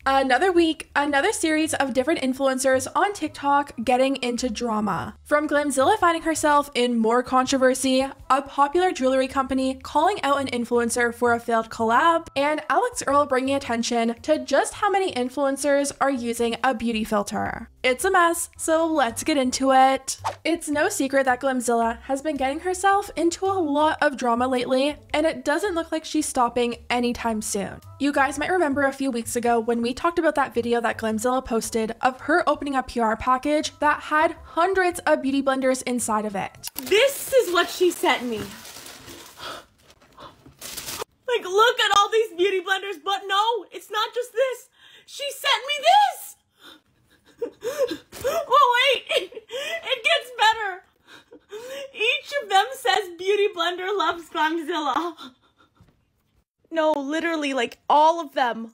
Another week, another series of different influencers on TikTok getting into drama. From Glamzilla finding herself in more controversy, a popular jewelry company calling out an influencer for a failed collab, and Alix Earle bringing attention to just how many influencers are using a beauty filter. It's a mess, so let's get into it. It's no secret that Glamzilla has been getting herself into a lot of drama lately, and it doesn't look like she's stopping anytime soon. You guys might remember a few weeks ago when we talked about that video that Glamzilla posted of her opening a PR package that had hundreds of beauty blenders inside of it. This is what she sent me. Like, look at all these beauty blenders, but no, it's not just this. She sent me this. Oh wait, it gets better. Each of them says Beauty Blender loves Glamzilla. No, literally, like all of them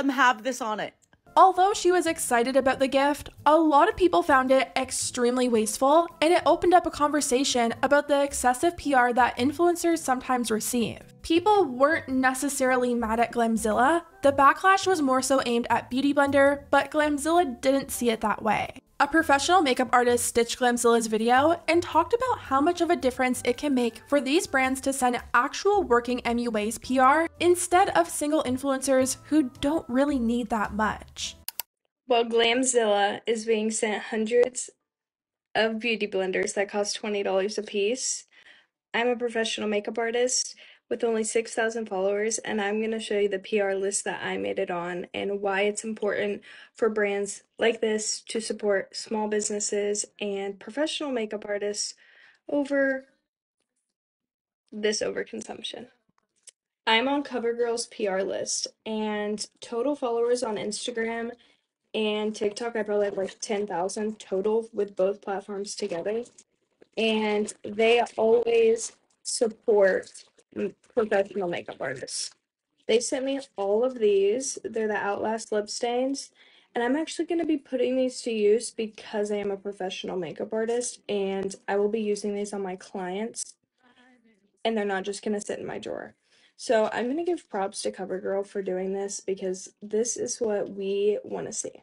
have this on it. Although she was excited about the gift, a lot of people found it extremely wasteful, and it opened up a conversation about the excessive PR that influencers sometimes receive. People weren't necessarily mad at Glamzilla. The backlash was more so aimed at Beauty Blender, but Glamzilla didn't see it that way. A professional makeup artist stitched Glamzilla's video and talked about how much of a difference it can make for these brands to send actual working MUAs PR instead of single influencers who don't really need that much. Well, Glamzilla is being sent hundreds of beauty blenders that cost $20 a piece. I'm a professional makeup artist with only 6,000 followers, and I'm going to show you the PR list that I made it on and why it's important for brands like this to support small businesses and professional makeup artists over this overconsumption. I'm on CoverGirl's PR list, and total followers on Instagram and TikTok, I probably have like 10,000 total with both platforms together, and they always support professional makeup artists. They sent me all of these. They're the Outlast lip stains, and I'm actually going to be putting these to use because I am a professional makeup artist, and I will be using these on my clients, and they're not just going to sit in my drawer. So I'm going to give props to CoverGirl for doing this because this is what we want to see.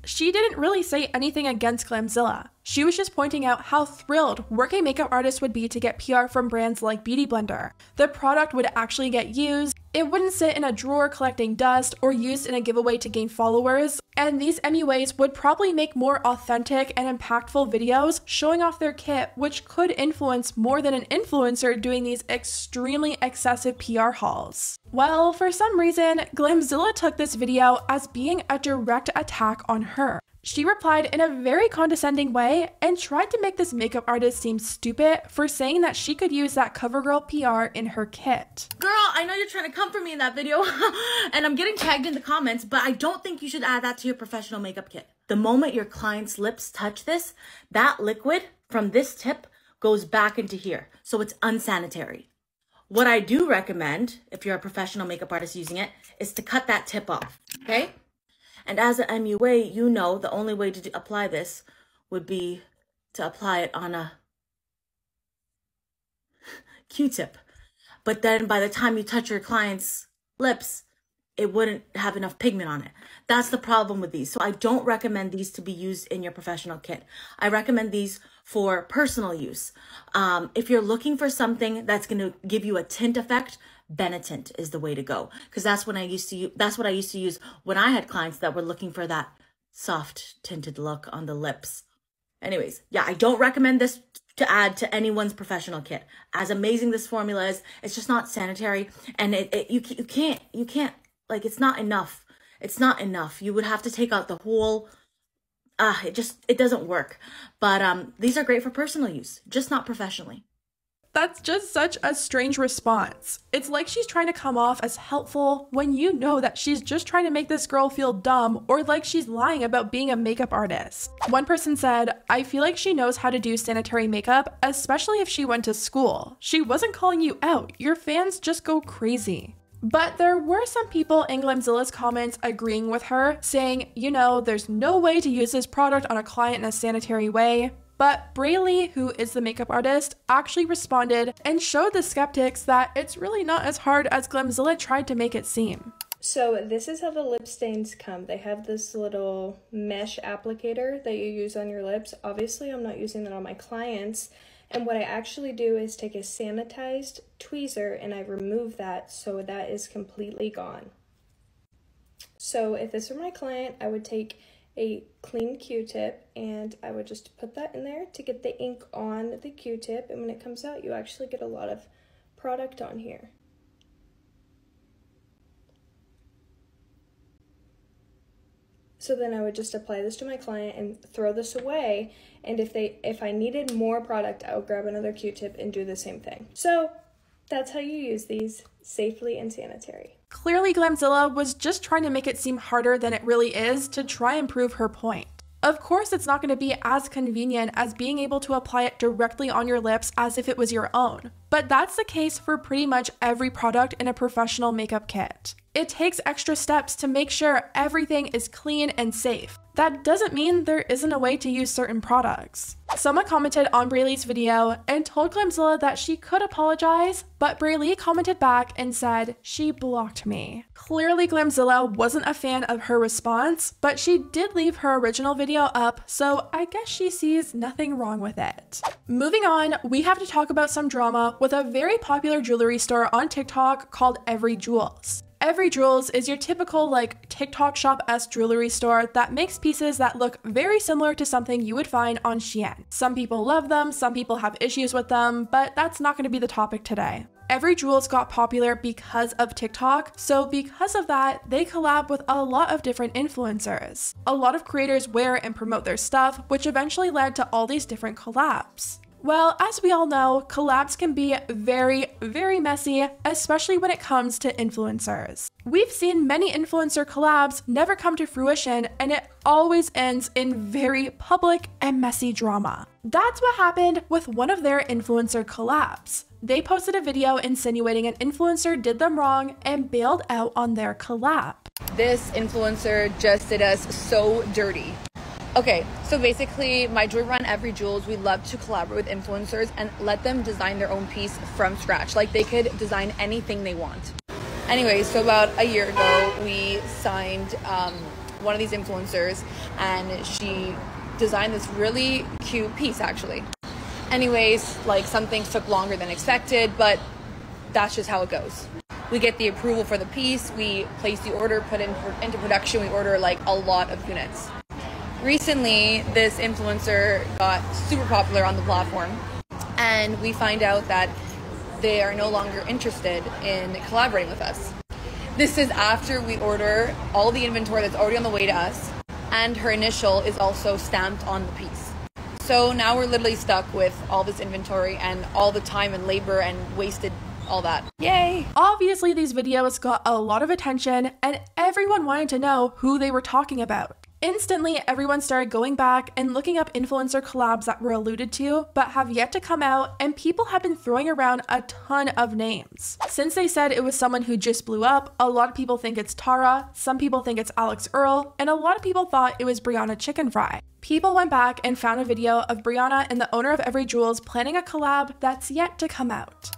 She didn't really say anything against Glamzilla. She was just pointing out how thrilled working makeup artists would be to get PR from brands like Beauty Blender. The product would actually get used, it wouldn't sit in a drawer collecting dust or used in a giveaway to gain followers, and these MUAs would probably make more authentic and impactful videos showing off their kit, which could influence more than an influencer doing these extremely excessive PR hauls. Well, for some reason, Glamzilla took this video as being a direct attack on her. She replied in a very condescending way and tried to make this makeup artist seem stupid for saying that she could use that CoverGirl PR in her kit. Girl, I know you're trying to come for me in that video, and I'm getting tagged in the comments, but I don't think you should add that to your professional makeup kit. The moment your client's lips touch this, that liquid from this tip goes back into here, so it's unsanitary. What I do recommend, if you're a professional makeup artist using it, is to cut that tip off, okay? And as an MUA, you know the only way to apply this would be to apply it on a Q-tip. But then by the time you touch your client's lips, it wouldn't have enough pigment on it. That's the problem with these. So I don't recommend these to be used in your professional kit. I recommend these for personal use. If you're looking for something that's going to give you a tint effect, Benetint is the way to go, because that's what I used to use when I had clients that were looking for that soft tinted look on the lips. Anyways, yeah, I don't recommend this to add to anyone's professional kit. As amazing this formula is, it's just not sanitary, and you can't like, it's not enough. It's not enough. You would have to take out the whole. It doesn't work. But these are great for personal use, just not professionally. That's just such a strange response. It's like she's trying to come off as helpful when you know that she's just trying to make this girl feel dumb, or like she's lying about being a makeup artist. One person said, "I feel like she knows how to do sanitary makeup, especially if she went to school. She wasn't calling you out. Your fans just go crazy." But there were some people in Glamzilla's comments agreeing with her, saying, you know, there's no way to use this product on a client in a sanitary way. But Braylee, who is the makeup artist, actually responded and showed the skeptics that it's really not as hard as Glamzilla tried to make it seem. So this is how the lip stains come. They have this little mesh applicator that you use on your lips. Obviously, I'm not using that on my clients. And what I actually do is take a sanitized tweezer and I remove that so that is completely gone. So if this were my client, I would take a clean Q-tip and I would just put that in there to get the ink on the Q-tip. And when it comes out, you actually get a lot of product on here. So then I would just apply this to my client and throw this away. And if I needed more product, I would grab another Q-tip and do the same thing. So that's how you use these safely and sanitary. Clearly, Glamzilla was just trying to make it seem harder than it really is to try and prove her point. Of course, it's not going to be as convenient as being able to apply it directly on your lips as if it was your own. But that's the case for pretty much every product in a professional makeup kit. It takes extra steps to make sure everything is clean and safe. That doesn't mean there isn't a way to use certain products. Someone commented on Braylee's video and told Glamzilla that she could apologize, but Braylee commented back and said she blocked me. Clearly Glamzilla wasn't a fan of her response, but she did leave her original video up, so I guess she sees nothing wrong with it. Moving on, we have to talk about some drama with a very popular jewelry store on TikTok called Every Jewels. Every Jewels is your typical like TikTok shop-esque jewelry store that makes pieces that look very similar to something you would find on Shein. Some people love them, some people have issues with them, but that's not going to be the topic today. Every Jewels got popular because of TikTok, so because of that, they collab with a lot of different influencers. A lot of creators wear and promote their stuff, which eventually led to all these different collabs. Well, as we all know, collabs can be very, very messy, especially when it comes to influencers. We've seen many influencer collabs never come to fruition, and it always ends in very public and messy drama. That's what happened with one of their influencer collabs. They posted a video insinuating an influencer did them wrong and bailed out on their collab. This influencer just did us so dirty. Okay, so basically my jewelry brand Every Jewels, we love to collaborate with influencers and let them design their own piece from scratch. Like they could design anything they want. Anyway, so about a year ago, we signed one of these influencers and she designed this really cute piece actually. Anyways, like some things took longer than expected, but that's just how it goes. We get the approval for the piece, we place the order, put it into production, we order like a lot of units. Recently, this influencer got super popular on the platform and we find out that they are no longer interested in collaborating with us. This is after we order all the inventory that's already on the way to us and her initial is also stamped on the piece. So now we're literally stuck with all this inventory and all the time and labor and wasted all that. Yay! Obviously, these videos got a lot of attention and everyone wanted to know who they were talking about. Instantly, everyone started going back and looking up influencer collabs that were alluded to, but have yet to come out, and people have been throwing around a ton of names. Since they said it was someone who just blew up, a lot of people think it's Tara, some people think it's Alix Earle, and a lot of people thought it was Brianna Chicken Fry. People went back and found a video of Brianna and the owner of Every Jewels planning a collab that's yet to come out.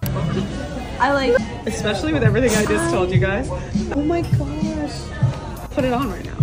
I like, especially with everything I just told you guys. Oh my gosh. Put it on right now.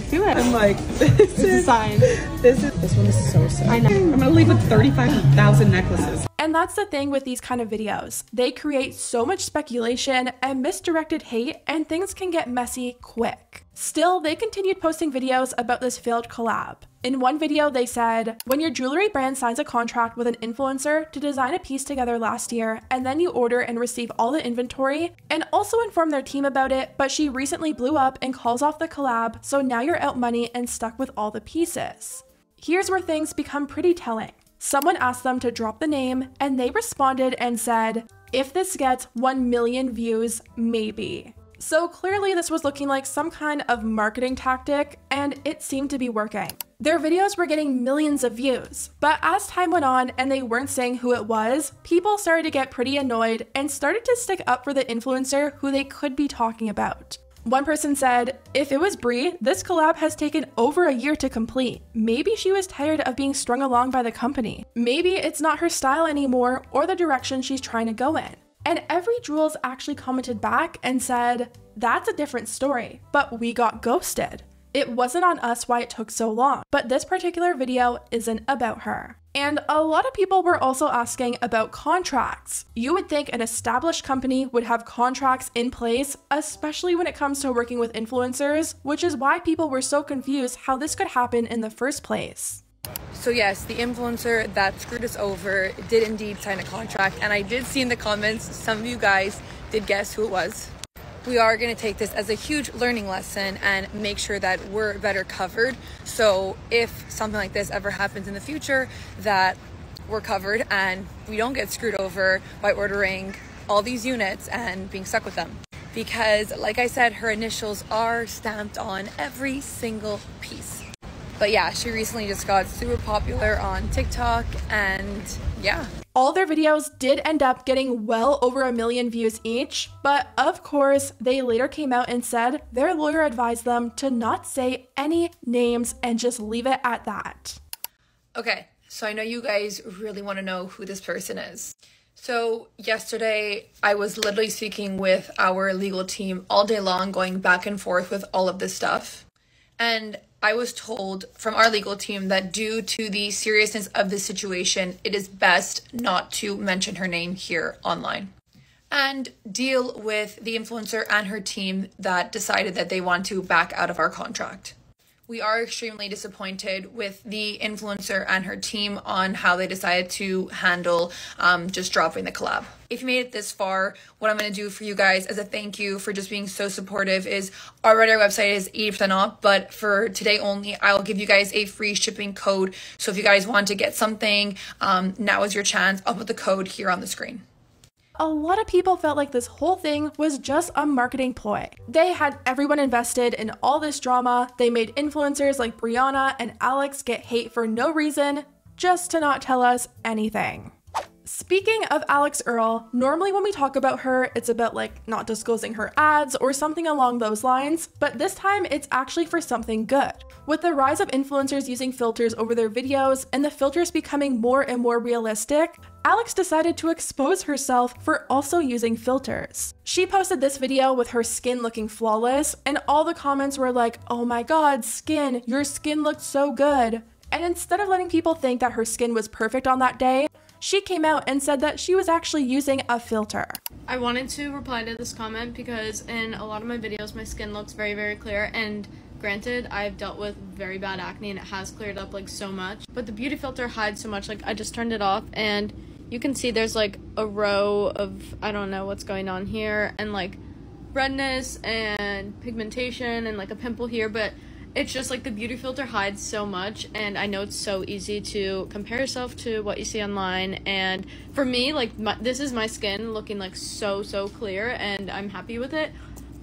Do it. I'm like, this is a sign. This one is so sick. I know. I'm gonna leave with 35,000 necklaces. And that's the thing with these kind of videos. They create so much speculation and misdirected hate, and things can get messy quick. Still, they continued posting videos about this failed collab. In one video, they said, when your jewelry brand signs a contract with an influencer to design a piece together last year, and then you order and receive all the inventory, and also inform their team about it, but she recently blew up and calls off the collab, so now you're out money and stuck with all the pieces. Here's where things become pretty telling. Someone asked them to drop the name, and they responded and said, if this gets 1 million views, maybe. So clearly this was looking like some kind of marketing tactic, and it seemed to be working. Their videos were getting millions of views, but as time went on and they weren't saying who it was, people started to get pretty annoyed and started to stick up for the influencer who they could be talking about. One person said, if it was Brie, this collab has taken over a year to complete. Maybe she was tired of being strung along by the company. Maybe it's not her style anymore or the direction she's trying to go in. And Every Jewels actually commented back and said, "That's a different story, but we got ghosted. It wasn't on us why it took so long, but this particular video isn't about her." And a lot of people were also asking about contracts. You would think an established company would have contracts in place, especially when it comes to working with influencers, which is why people were so confused how this could happen in the first place. So yes, the influencer that screwed us over did indeed sign a contract, and I did see in the comments, some of you guys did guess who it was. We are going to take this as a huge learning lesson and make sure that we're better covered. So if something like this ever happens in the future, that we're covered and we don't get screwed over by ordering all these units and being stuck with them. Because like I said, her initials are stamped on every single piece. But yeah, she recently just got super popular on TikTok, and yeah. All their videos did end up getting well over 1 million views each, but of course, they later came out and said their lawyer advised them to not say any names and just leave it at that. Okay, so I know you guys really want to know who this person is. So yesterday, I was literally speaking with our legal team all day long, going back and forth with all of this stuff. And I was told from our legal team that due to the seriousness of the situation, it is best not to mention her name here online and deal with the influencer and her team that decided that they want to back out of our contract. We are extremely disappointed with the influencer and her team on how they decided to handle just dropping the collab. If you made it this far, what I'm going to do for you guys as a thank you for just being so supportive is already our website is 80% off, but for today only, I'll give you guys a free shipping code. So if you guys want to get something, now is your chance. I'll put the code here on the screen. A lot of people felt like this whole thing was just a marketing ploy. They had everyone invested in all this drama. They made influencers like Brianna and Alix get hate for no reason, just to not tell us anything. Speaking of Alix Earle, normally when we talk about her, it's about like not disclosing her ads or something along those lines, but this time it's actually for something good. With the rise of influencers using filters over their videos and the filters becoming more and more realistic, Alix decided to expose herself for also using filters. She posted this video with her skin looking flawless, and all the comments were like, "Oh my god, skin, your skin looked so good." And instead of letting people think that her skin was perfect on that day, she came out and said that she was actually using a filter. I wanted to reply to this comment because in a lot of my videos my skin looks very, very clear, and granted I've dealt with very bad acne and it has cleared up like so much, but the beauty filter hides so much. Like I just turned it off and you can see there's like a row of, I don't know what's going on here, and like redness and pigmentation and like a pimple here, but it's just like the beauty filter hides so much, and I know it's so easy to compare yourself to what you see online, and for me, like this is my skin looking like so clear and I'm happy with it,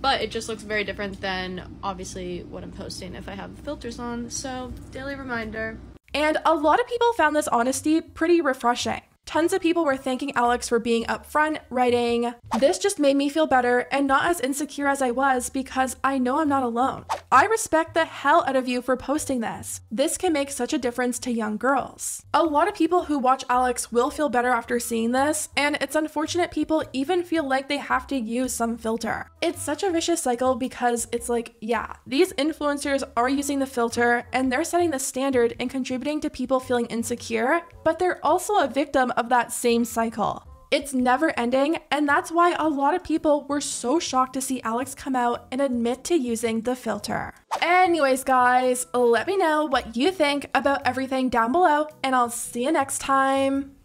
but it just looks very different than obviously what I'm posting if I have filters on, so daily reminder. And a lot of people found this honesty pretty refreshing. Tons of people were thanking Alix for being upfront, writing, "This just made me feel better and not as insecure as I was because I know I'm not alone. I respect the hell out of you for posting this. This can make such a difference to young girls." A lot of people who watch Alix will feel better after seeing this, and it's unfortunate people even feel like they have to use some filter. It's such a vicious cycle because it's like, yeah, these influencers are using the filter and they're setting the standard and contributing to people feeling insecure, but they're also a victim of that same cycle. It's never ending, and that's why a lot of people were so shocked to see Alix come out and admit to using the filter. Anyways guys, let me know what you think about everything down below, and I'll see you next time.